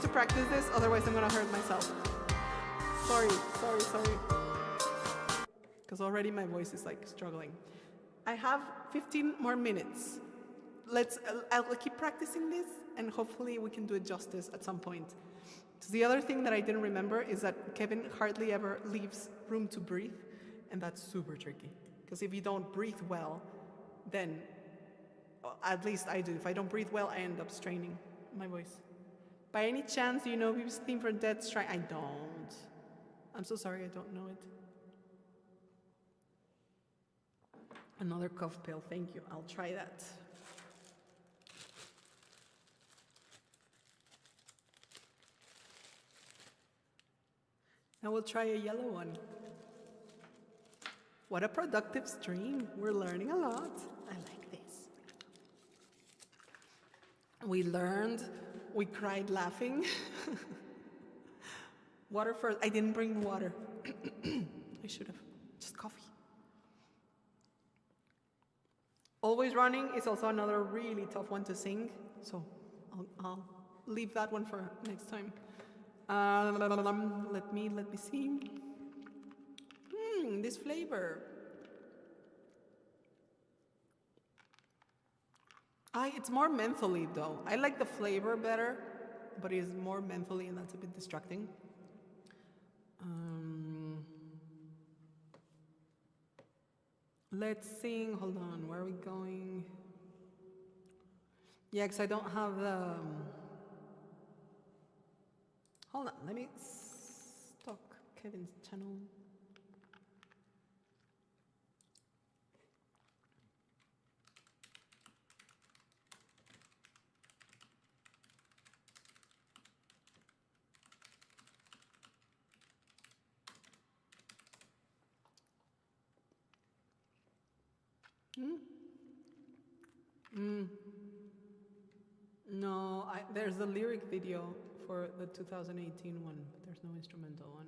[SPEAKER 1] to practice this, otherwise I'm gonna hurt myself. Sorry. Because already my voice is like struggling. I have 15 more minutes. I'll keep practicing this, and hopefully we can do it justice at some point. So the other thing that I didn't remember is that Kevin hardly ever leaves room to breathe, and that's super tricky. Because if you don't breathe well, then, at least I do, if I don't breathe well, I end up straining my voice. By any chance, do you know his theme for Death Strike? I don't. I'm so sorry, I don't know it. Another cough pill, thank you. I'll try that. Now we'll try a yellow one. What a productive stream. We're learning a lot. I like this. We learned, we cried laughing. Water first. I didn't bring water. I should have. Just coffee. Always running is also another really tough one to sing, so I'll leave that one for next time. Let me see. This flavor. It's more mentholy though. I like the flavor better, but it is more mentholy and that's a bit distracting. Let's sing. Hold on, where are we going? Yeah, because I don't have the. Hold on, let me stalk Kevin's channel. No, there's a lyric video for the 2018 one, but there's no instrumental one.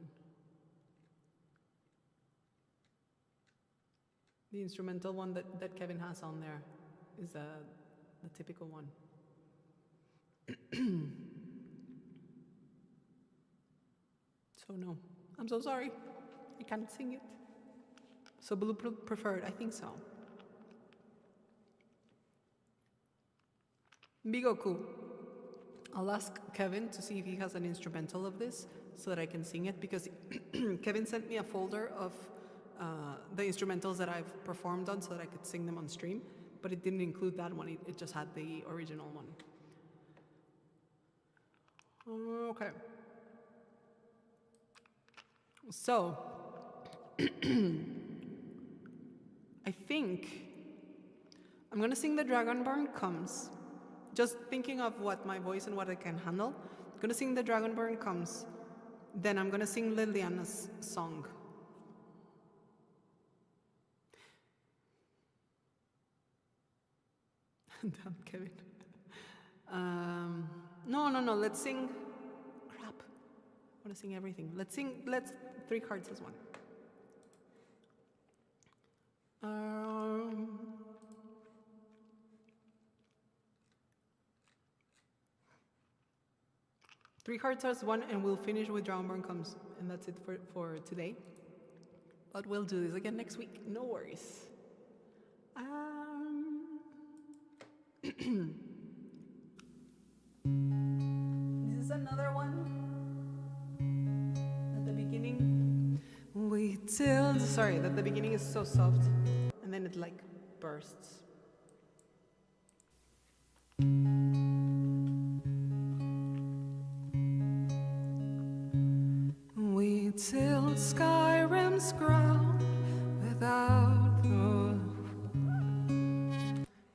[SPEAKER 1] The instrumental one that Kevin has on there is the typical one. So no, I'm so sorry. I can't sing it. So blue preferred, I think so. Bigoku. I'll ask Kevin to see if he has an instrumental of this so that I can sing it, because Kevin sent me a folder of the instrumentals that I've performed on so that I could sing them on stream, but it didn't include that one, it just had the original one. Okay. So, I think I'm gonna sing The Dragonborn Comes. Just thinking of what my voice and what I can handle. I'm gonna sing The Dragonborn Comes. Then I'm gonna sing Liliana's song. Damn, Kevin. No, let's sing. Crap. I wanna sing everything. Let's Three Cards as one. Three Hearts as one, and we'll finish with Dragonborn Comes, and that's it for today. But we'll do this again next week, no worries. This is another one at the beginning. Sorry, that the beginning is so soft, and then it like bursts. We tilled Skyrim's ground without the...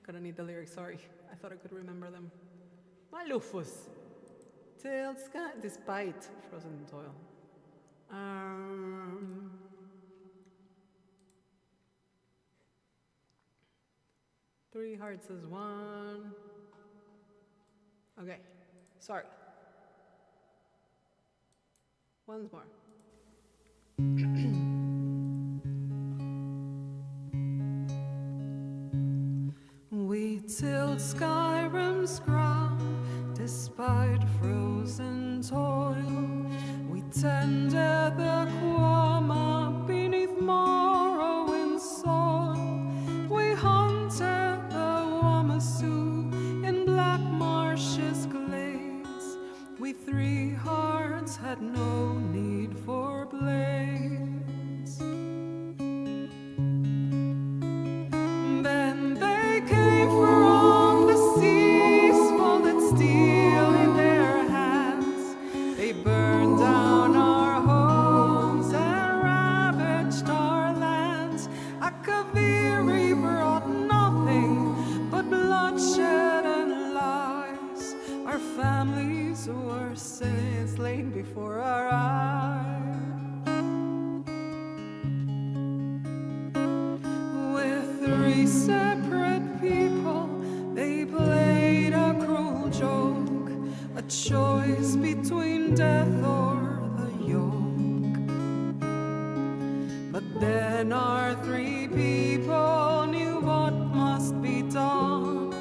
[SPEAKER 1] Gonna need the lyrics, sorry. I thought I could remember them. Maloofus. Tilled sky, despite frozen toil. Three Hearts as one. Okay, sorry. Once more. We tilled Skyrim's ground despite frozen toil. We tended the Quama beneath Morrowind's soil. We hunted the Wamasu in black marshes glades. We three hearts had no need for blades. Then they came from the seas, folded steel in their hands. They burned down our home.
[SPEAKER 2] three separate people, they played a cruel joke, a choice between death or the yoke. But then our three people knew what must be done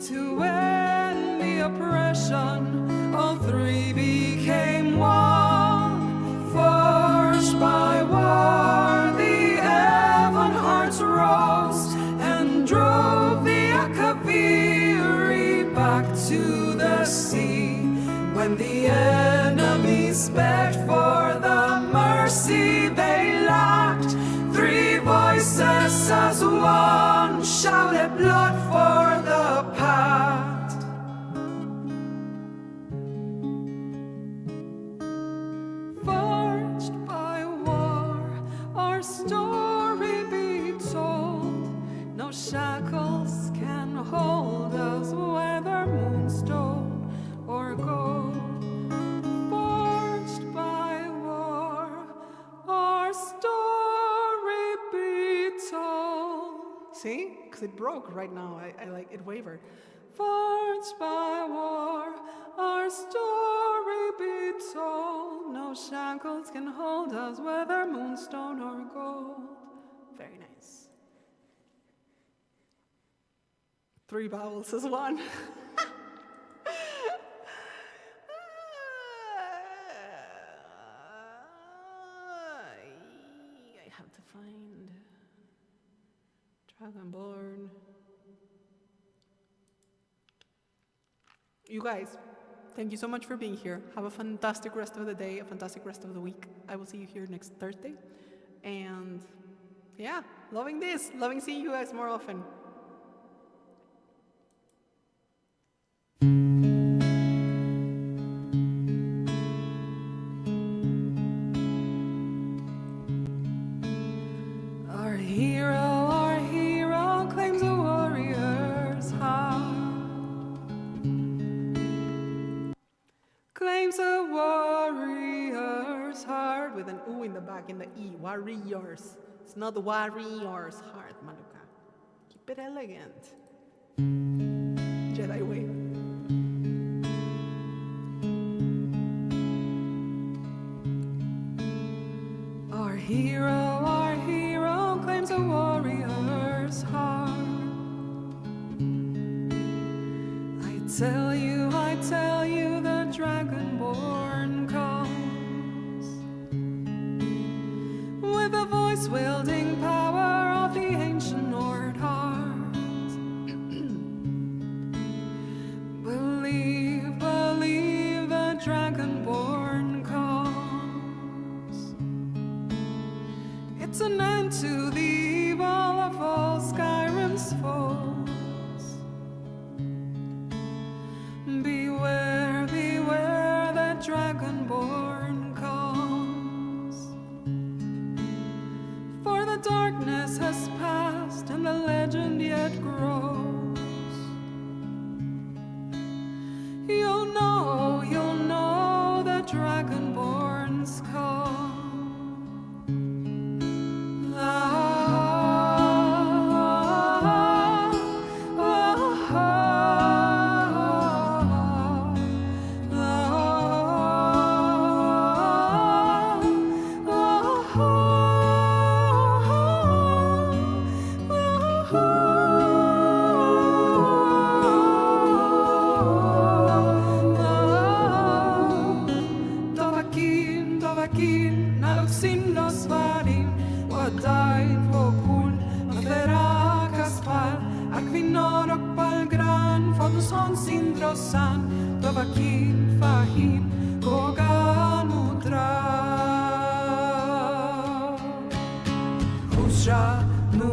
[SPEAKER 2] to end the oppression. All three became one, forged by war. The Evan hearts rose and drove the Akaviri back to the sea. When the enemies begged for the mercy they lacked, three voices as one shouted blood for the pact. Forged by war, our story be told. No shackles can hold us, whether moonstone or gold. Forged by war, our story be told.
[SPEAKER 1] See? Because it broke right now. I like it wavered.
[SPEAKER 2] Forged by war, our story be told. No shackles can hold us, whether moonstone or gold.
[SPEAKER 1] Very nice. Three vowels as one. I have to find Dragonborn. You guys, thank you so much for being here. Have a fantastic rest of the day, a fantastic rest of the week. I will see you here next Thursday. And yeah, loving this, loving seeing you guys more often.
[SPEAKER 2] Our hero claims a warrior's heart. Claims a warrior's heart.
[SPEAKER 1] With an U in the back, in the E, warriors. It's not the warrior's heart, Malukah. Keep it elegant. Jedi way.
[SPEAKER 2] Our hero claims a warrior's heart. I tell you, the Dragonborn comes with the voice wielding power of the ancient Nord heart. Believe, the Dragonborn comes. It's an end to the evil of all Skyrim's foes. Beware, the Dragonborn comes. For the darkness has passed and the legend yet grows. You'll know the Dragonborn's come. Dovakin, Fahim, Kogan Mudra Usha, Nu,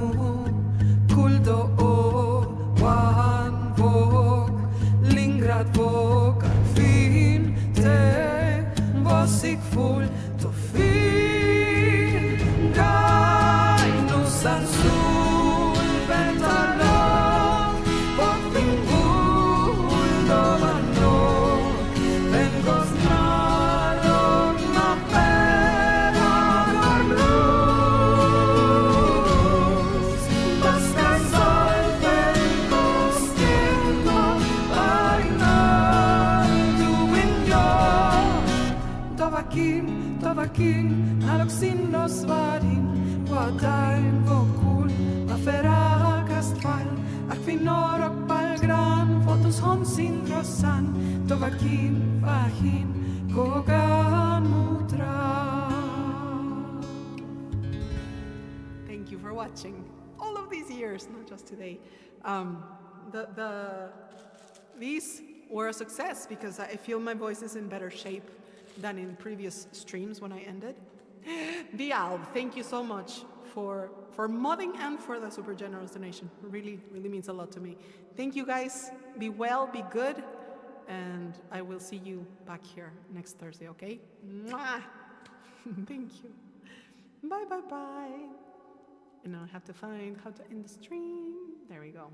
[SPEAKER 2] Kuldo, Wan, Vog, Lingrad, Vog, Fin, Te, Vosik, Ful, Tofin, Gai, Nusan, Sul, Ventalo, Vofin, daim vokul Maferakas pal Akvinorok palgran Fotos honsin rosan Tovakin vahin Kogan mutra.
[SPEAKER 1] Thank you for watching all of these years, not just today. These were a success because I feel my voice is in better shape than in previous streams when I ended. Yaaaay, thank you so much for modding and for the super generous donation. Really, really means a lot to me. Thank you guys. Be well, be good, and I will see you back here next Thursday, okay? Mwah! Thank you. Bye, bye, bye. And now I have to find how to end the stream. There we go.